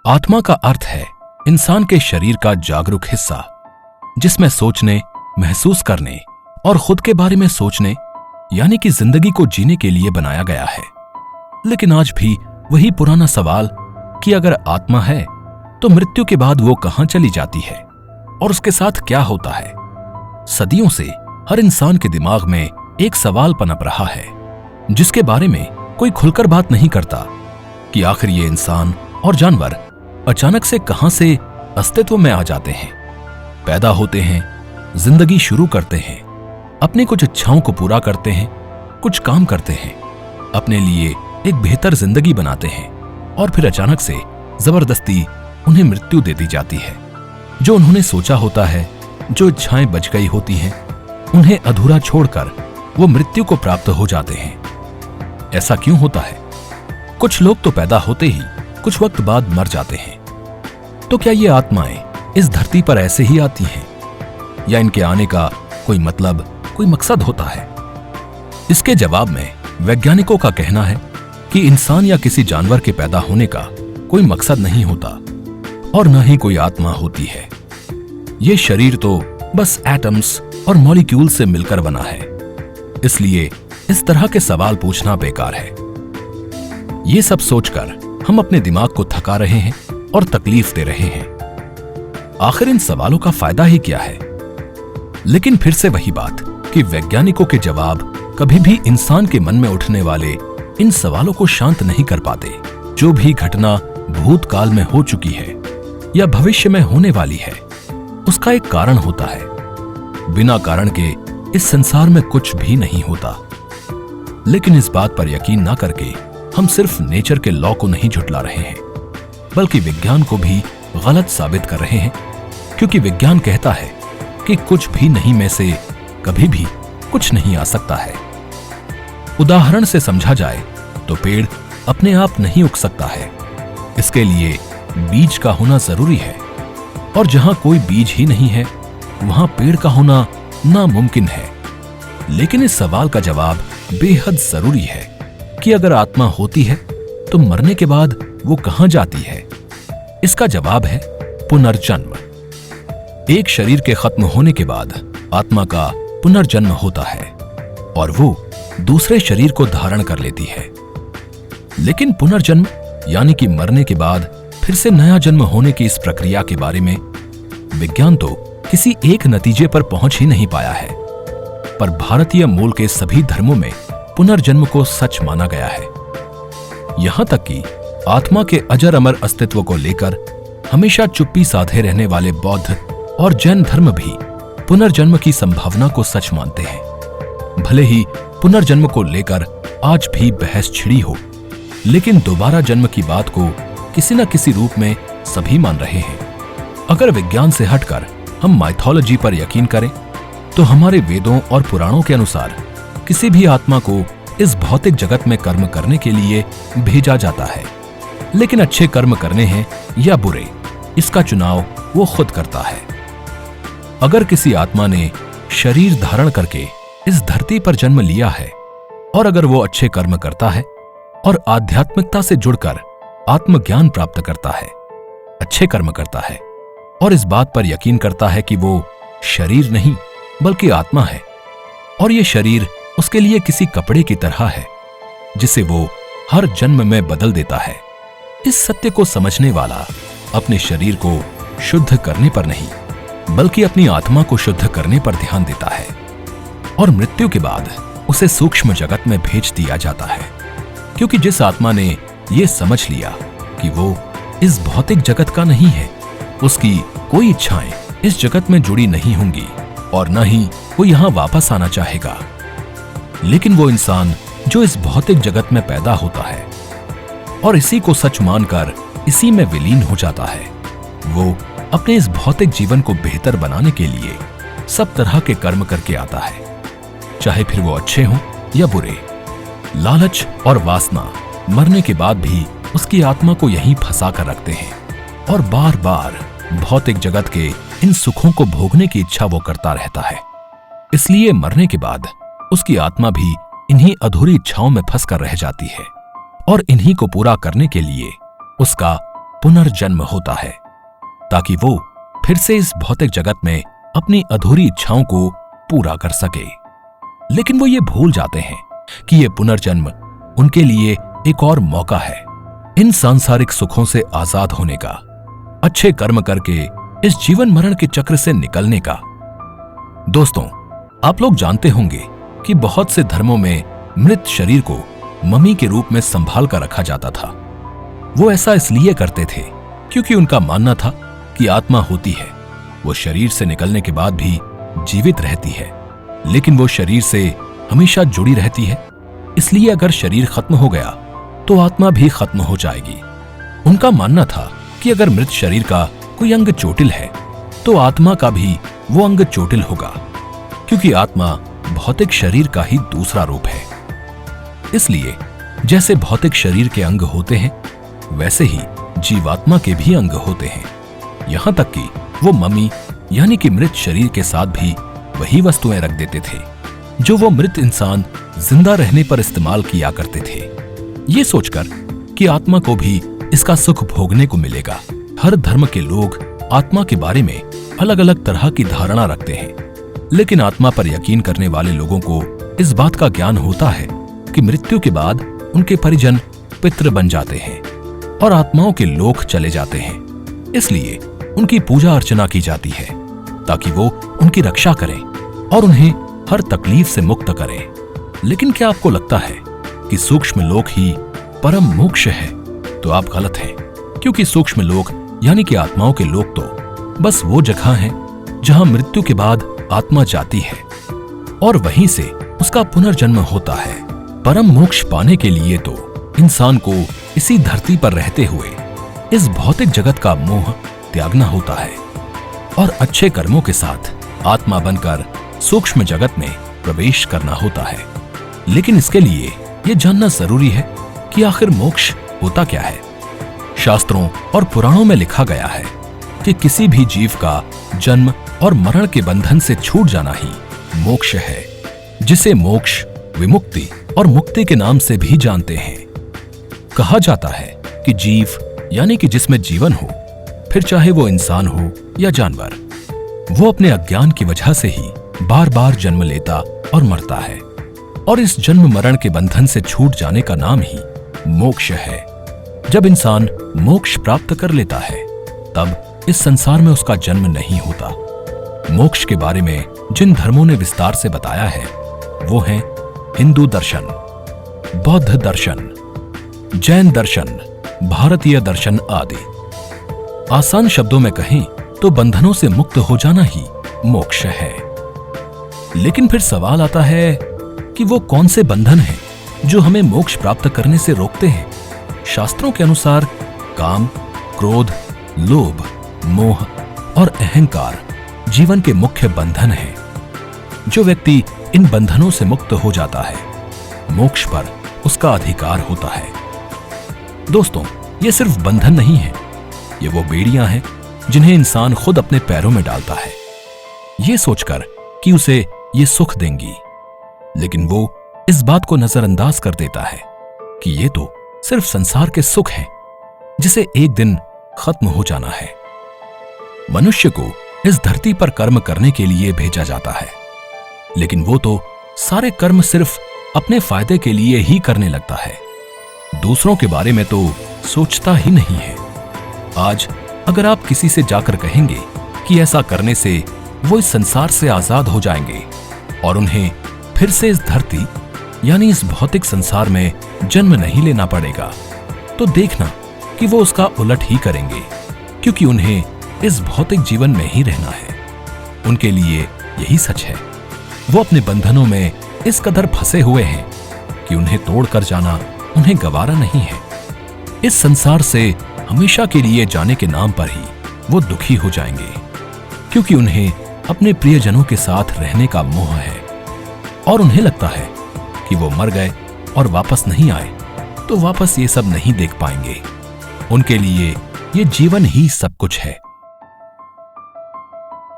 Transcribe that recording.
आत्मा का अर्थ है इंसान के शरीर का जागरूक हिस्सा, जिसमें सोचने, महसूस करने और खुद के बारे में सोचने यानी कि जिंदगी को जीने के लिए बनाया गया है। लेकिन आज भी वही पुराना सवाल कि अगर आत्मा है तो मृत्यु के बाद वो कहां चली जाती है और उसके साथ क्या होता है। सदियों से हर इंसान के दिमाग में एक सवाल पनप रहा है, जिसके बारे में कोई खुलकर बात नहीं करता कि आखिर ये इंसान और जानवर अचानक से कहां से अस्तित्व में आ जाते हैं, पैदा होते हैं, जिंदगी शुरू करते हैं, अपनी कुछ इच्छाओं को पूरा करते हैं, कुछ काम करते हैं, अपने लिए एक बेहतर जिंदगी बनाते हैं और फिर अचानक से जबरदस्ती उन्हें मृत्यु दे दी जाती है। जो उन्होंने सोचा होता है, जो इच्छाएं बच गई होती हैं, उन्हें अधूरा छोड़कर वो मृत्यु को प्राप्त हो जाते हैं। ऐसा क्यों होता है? कुछ लोग तो पैदा होते ही कुछ वक्त बाद मर जाते हैं। तो क्या ये आत्माएं इस धरती पर ऐसे ही आती हैं या इनके आने का कोई मतलब, कोई मकसद होता है? इसके जवाब में वैज्ञानिकों का कहना है कि इंसान या किसी जानवर के पैदा होने का कोई मकसद नहीं होता और न ही कोई आत्मा होती है। ये शरीर तो बस एटम्स और मॉलिक्यूल से मिलकर बना है, इसलिए इस तरह के सवाल पूछना बेकार है। ये सब सोचकर हम अपने दिमाग को थका रहे हैं और तकलीफ दे रहे हैं। आखिर इन सवालों का फायदा ही क्या है? लेकिन फिर से वही बात कि वैज्ञानिकों के जवाब कभी भी इंसान के मन में उठने वाले इन सवालों को शांत नहीं कर पाते। जो भी घटना भूतकाल में हो चुकी है या भविष्य में होने वाली है, उसका एक कारण होता है। बिना कारण के इस संसार में कुछ भी नहीं होता। लेकिन इस बात पर यकीन ना करके हम सिर्फ नेचर के लॉ को नहीं झुठला रहे हैं, बल्कि विज्ञान को भी गलत साबित कर रहे हैं, क्योंकि विज्ञान कहता है कि कुछ भी नहीं में से कभी भी कुछ नहीं आ सकता है। उदाहरण से समझा जाए तो पेड़ अपने आप नहीं उग सकता है, इसके लिए बीज का होना जरूरी है, और जहां कोई बीज ही नहीं है वहां पेड़ का होना नामुमकिन है। लेकिन इस सवाल का जवाब बेहद जरूरी है कि अगर आत्मा होती है तो मरने के बाद वो कहां जाती है? इसका जवाब है पुनर्जन्म। एक शरीर के खत्म होने के बाद आत्मा का पुनर्जन्म होता है और वो दूसरे शरीर को धारण कर लेती है। लेकिन पुनर्जन्म यानी कि मरने के बाद फिर से नया जन्म होने की इस प्रक्रिया के बारे में विज्ञान तो किसी एक नतीजे पर पहुंच ही नहीं पाया है, पर भारतीय मूल के सभी धर्मों में पुनर्जन्म को सच माना गया है। यहां तक कि आत्मा के अजर अमर अस्तित्व को लेकर हमेशा चुप्पी साधे रहने वाले बौद्ध और जैन धर्म भी पुनर्जन्म की संभावना को सच मानते हैं। भले ही पुनर्जन्म को लेकर आज भी बहस छिड़ी हो, लेकिन दोबारा जन्म की बात को किसी न किसी रूप में सभी मान रहे हैं। अगर विज्ञान से हटकर हम माइथोलॉजी पर यकीन करें तो हमारे वेदों और पुराणों के अनुसार किसी भी आत्मा को इस भौतिक जगत में कर्म करने के लिए भेजा जाता है। लेकिन अच्छे कर्म करने हैं या बुरे, इसका चुनाव वो खुद करता है। अगर किसी आत्मा ने शरीर धारण करके इस धरती पर जन्म लिया है और अगर वो अच्छे कर्म करता है और आध्यात्मिकता से जुड़कर आत्मज्ञान प्राप्त करता है, अच्छे कर्म करता है और इस बात पर यकीन करता है कि वो शरीर नहीं बल्कि आत्मा है और ये शरीर उसके लिए किसी कपड़े की तरह है जिसे वो हर जन्म में बदल देता है, इस सत्य को समझने वाला अपने शरीर को शुद्ध करने पर नहीं बल्कि अपनी आत्मा को शुद्ध करने पर ध्यान देता है और मृत्यु के बाद उसे सूक्ष्म जगत में भेज दिया जाता है। क्योंकि जिस आत्मा ने ये समझ लिया कि वो इस भौतिक जगत का नहीं है, उसकी कोई इच्छाएं इस जगत में जुड़ी नहीं होंगी और न ही वो यहां वापस आना चाहेगा। लेकिन वो इंसान जो इस भौतिक जगत में पैदा होता है और इसी को सच मानकर इसी में विलीन हो जाता है, वो अपने इस भौतिक जीवन को बेहतर बनाने के लिए सब तरह के कर्म करके आता है, चाहे फिर वो अच्छे हों या बुरे। लालच और वासना मरने के बाद भी उसकी आत्मा को यहीं फंसा कर रखते हैं और बार बार भौतिक जगत के इन सुखों को भोगने की इच्छा वो करता रहता है। इसलिए मरने के बाद उसकी आत्मा भी इन्हीं अधूरी इच्छाओं में फंस कर रह जाती है और इन्हीं को पूरा करने के लिए उसका पुनर्जन्म होता है, ताकि वो फिर से इस भौतिक जगत में अपनी अधूरी इच्छाओं को पूरा कर सके। लेकिन वो ये भूल जाते हैं कि ये पुनर्जन्म उनके लिए एक और मौका है इन सांसारिक सुखों से आजाद होने का, अच्छे कर्म करके इस जीवन मरण के चक्र से निकलने का। दोस्तों, आप लोग जानते होंगे कि बहुत से धर्मों में मृत शरीर को मम्मी के रूप में संभाल कर रखा जाता था। वो ऐसा इसलिए करते थे क्योंकि उनका मानना था कि आत्मा होती है, वो शरीर से निकलने के बाद भी जीवित रहती है, लेकिन वो शरीर से हमेशा जुड़ी रहती है। इसलिए अगर शरीर खत्म हो गया तो आत्मा भी खत्म हो जाएगी। उनका मानना था कि अगर मृत शरीर का कोई अंग चोटिल है तो आत्मा का भी वो अंग चोटिल होगा, क्योंकि आत्मा भौतिक शरीर का ही दूसरा रूप है। इसलिए जैसे भौतिक शरीर के अंग होते हैं, वैसे ही जीवात्मा के भी अंग होते हैं। यहां तक कि वो मम्मी यानी कि मृत शरीर के साथ भी वही वस्तुएं रख देते थे जो वो मृत इंसान जिंदा रहने पर इस्तेमाल किया करते थे, ये सोचकर कि आत्मा को भी इसका सुख भोगने को मिलेगा। हर धर्म के लोग आत्मा के बारे में अलग अलग तरह की धारणा रखते हैं, लेकिन आत्मा पर यकीन करने वाले लोगों को इस बात का ज्ञान होता है कि मृत्यु के बाद उनके परिजन पितृ बन जाते हैं और आत्माओं के लोक चले जाते हैं। इसलिए उनकी पूजा अर्चना की जाती है ताकि वो उनकी रक्षा करें और उन्हें हर तकलीफ से मुक्त करें। लेकिन क्या आपको लगता है कि सूक्ष्म लोक ही परम मोक्ष है? तो आप गलत हैं, क्योंकि सूक्ष्म लोक यानी कि आत्माओं के लोक तो बस वो जगह है जहां मृत्यु के बाद आत्मा जाती है और वहीं से उसका पुनर्जन्म होता है। परम मोक्ष पाने के लिए तो इंसान को इसी धरती पर रहते हुए इस भौतिक जगत का मोह त्यागना होता है और अच्छे कर्मों के साथ आत्मा बनकर सूक्ष्म जगत में प्रवेश करना होता है। लेकिन इसके लिए यह जानना जरूरी है कि आखिर मोक्ष होता क्या है। शास्त्रों और पुराणों में लिखा गया है कि किसी भी जीव का जन्म और मरण के बंधन से छूट जाना ही मोक्ष है, जिसे मोक्ष, विमुक्ति और मुक्ति के नाम से भी जानते हैं। कहा जाता है कि जीव यानी कि जिसमें जीवन हो, फिर चाहे वो इंसान हो या जानवर, वो अपने अज्ञान की वजह से ही बार बार जन्म लेता और मरता है, और इस जन्म मरण के बंधन से छूट जाने का नाम ही मोक्ष है। जब इंसान मोक्ष प्राप्त कर लेता है, तब इस संसार में उसका जन्म नहीं होता। मोक्ष के बारे में जिन धर्मों ने विस्तार से बताया है वो हैं हिंदू दर्शन, बौद्ध दर्शन, जैन दर्शन, भारतीय दर्शन आदि। आसान शब्दों में कहें तो बंधनों से मुक्त हो जाना ही मोक्ष है। लेकिन फिर सवाल आता है कि वो कौन से बंधन हैं जो हमें मोक्ष प्राप्त करने से रोकते हैं? शास्त्रों के अनुसार काम, क्रोध, लोभ, मोह और अहंकार जीवन के मुख्य बंधन हैं। जो व्यक्ति इन बंधनों से मुक्त हो जाता है, मोक्ष पर उसका अधिकार होता है। दोस्तों, ये सिर्फ बंधन नहीं है, ये वो बेड़ियां हैं जिन्हें इंसान खुद अपने पैरों में डालता है, ये सोचकर कि उसे ये सुख देंगी। लेकिन वो इस बात को नजरअंदाज कर देता है कि ये तो सिर्फ संसार के सुख हैं, जिसे एक दिन खत्म हो जाना है। मनुष्य को इस धरती पर कर्म करने के लिए भेजा जाता है, लेकिन वो तो सारे कर्म सिर्फ अपने फायदे के लिए ही करने लगता है, दूसरों के बारे में तो सोचता ही नहीं है। आज अगर आप किसी से जाकर कहेंगे कि ऐसा करने से वो इस संसार से आजाद हो जाएंगे और उन्हें फिर से इस धरती यानी इस भौतिक संसार में जन्म नहीं लेना पड़ेगा, तो देखना कि वो उसका उलट ही करेंगे, क्योंकि उन्हें इस भौतिक जीवन में ही रहना है। उनके लिए यही सच है। वो अपने बंधनों में इस कदर फंसे हुए हैं कि उन्हें तोड़कर जाना उन्हें गवारा नहीं है। इस संसार से हमेशा के लिए जाने के नाम पर ही वो दुखी हो जाएंगे, क्योंकि उन्हें अपने प्रियजनों के साथ रहने का मोह है और उन्हें लगता है कि वो मर गए और वापस नहीं आए तो वापस ये सब नहीं देख पाएंगे। उनके लिए ये जीवन ही सब कुछ है।